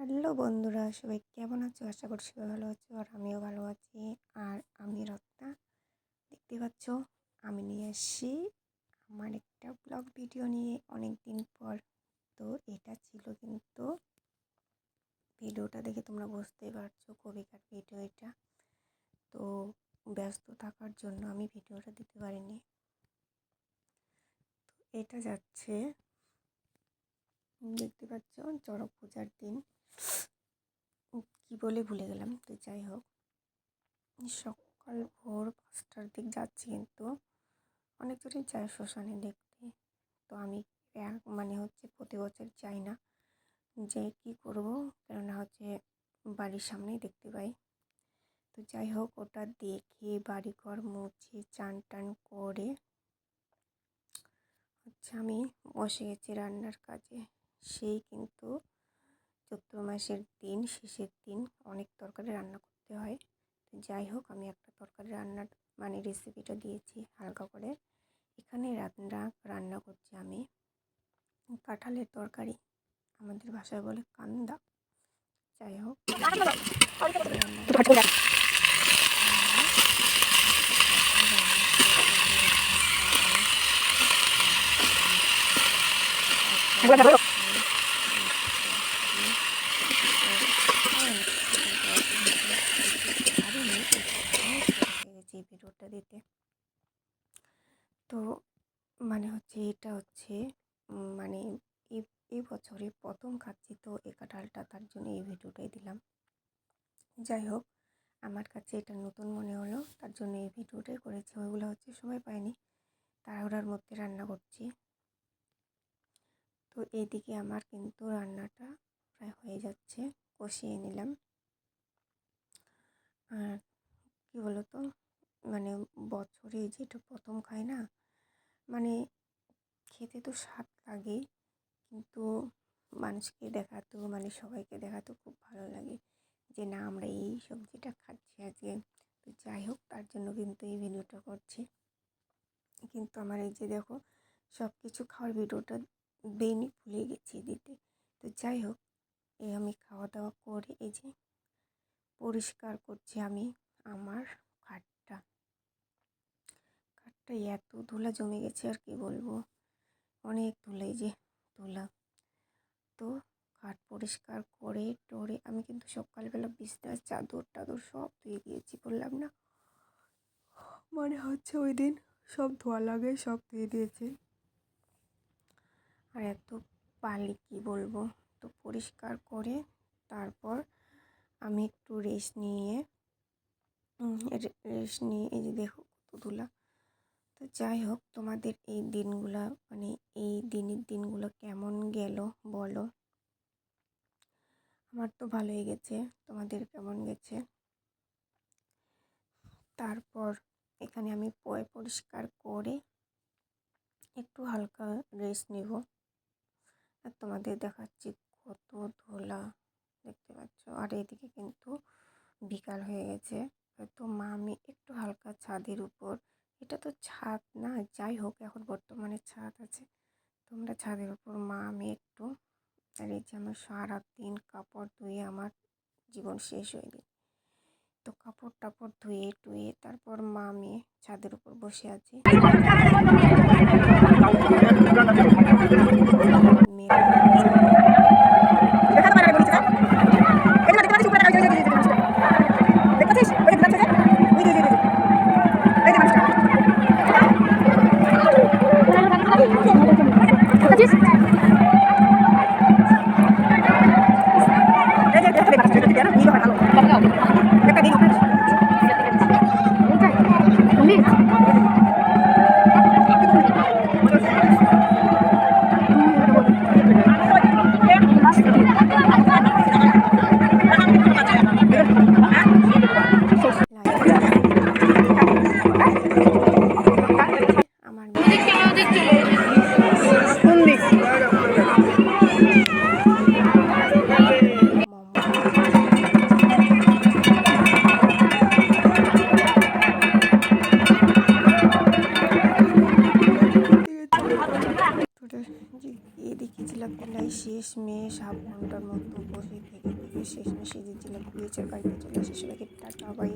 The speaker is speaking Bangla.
হ্যালো বন্ধুরা, সবাই কেমন আছো? আশা করি সবাই ভালো আছো আর আমিও ভালো আছি। আর আমি রত্না, দেখতে পাচ্ছ আমি নিয়ে এসেছি আমার একটা ব্লগ ভিডিও নিয়ে অনেক দিন পর। তো এটা ছিল কিন্তু ভিডিওটা দেখে তোমরা বুঝতেই পারছো কবিকার ভিডিও এটা। তো ব্যস্ত থাকার জন্য আমি ভিডিওটা দিতে পারিনি। তো এটা যাচ্ছে, দেখতে পাচ্ছ চড়ক পূজার দিন, কি বলে ভুলে গেলাম। তো যাই হোক, সকাল ভোর 5টার দিক যাচ্ছি, কিন্তু অনেক দূরে যায় শ্মশানে দেখতে। তো আমি প্রতি বছর যাই না, যে কি করব, কেননা বাড়ির সামনেই দেখতে পাই। তো যাই হোক, ওটা দেখে বাড়িঘর মুছে চান টান করে আমি বসে গেছি রান্নার কাজে। সেই কিন্তু চৈত্র মাসের দিন, শেষের দিন অনেক তরকারি রান্না করতে হয়। তো যাই হোক, আমি একটা তরকারি রান্নার রেসিপিটা দিয়েছি হালকা করে। এখানে রান্না করছি আমি কাঁঠালের তরকারি, আমাদের ভাষায় বলে কান্দা। যাই হোক, ভিডিওটা দিতে। তো এটা হচ্ছে এই বছরে প্রথম খাচ্ছি, তো এই কাঁঠালটা, তার জন্য এই ভিডিওটাই দিলাম। যাই হোক, আমার কাছে এটা নতুন মনে হলো, তার জন্য এই ভিডিওটাই করেছি। ওইগুলো সময় পাইনি, তাড়াহুড়ার মধ্যে রান্না করছি। তো এইদিকে আমার কিন্তু রান্নাটা প্রায় হয়ে যাচ্ছে, কষিয়ে নিলাম। আর কী বলো তো, বছরে যেটা প্রথম খাই না, খেতে তো স্বাদ লাগে, কিন্তু মানুষকে দেখাতো, সবাইকে দেখাতো খুব ভালো লাগে যে না, আমরা এই সবজিটা খাচ্ছি আজকে। তো যাই হোক, তার জন্য কিন্তু এই ভিডিওটা করছি। কিন্তু আমার এই যে দেখো, সব কিছু খাওয়ার ভিডিওটা বেনি ভুলে গেছি দিতে। তো যাই হোক, আমি খাওয়া দাওয়া করে এই যে পরিষ্কার করছি আমি আমার খাটটা। এত ধুলা জমে গেছে, আর কি বলবো, অনেক ধুলা, এই যে ধুলা। তো খাট পরিষ্কার করে টরে আমি কিন্তু সকালবেলা বিছনার চাদর টাদর সব ধুয়ে দিয়েছি, বললাম না, ওই দিন সব ধোয়া লাগে, সব ধুয়ে দিয়েছি। আর এত বালি, কি বলবো। তো পরিষ্কার করে তারপর আমি একটু রেস্ট নিয়ে এই যে দেখো কত ধুলা। তো যাই হোক, তোমাদের এই দিনগুলা এই দিনগুলো কেমন গেল বলো। আমার তো ভালোই গেছে, তোমাদের কেমন গেছে। তারপর এখানে আমি পরিষ্কার করে একটু হালকা রেস্ট নেব। আর তোমাদের দেখাচ্ছি কত ধুলা, দেখতে পাচ্ছ। আর এদিকে কিন্তু বিকাল হয়ে গেছে। তো আমি একটু হালকা ছাদের উপর, এটা তো ছাদ না, যাই হোক এখন বর্তমানে ছাদ আছে, তোমরা ছাদের উপর আমি একটু, আর এই যে আমার সারাদিন কাপড় ধুয়ে আমার জীবন শেষ হয়ে গেল। তো কাপড় টাপড় ধুয়ে টুয়ে তারপর আমি ছাদের উপর বসে আছি। দেখেছিলাম প্রায় শেষ মেশ হাফ ঘন্টার মতো বসে থেকে শেষ না, সিজির জিলাপি পিএচের বাড়িতে চলে আসে। সবাইকে টাটা বাই।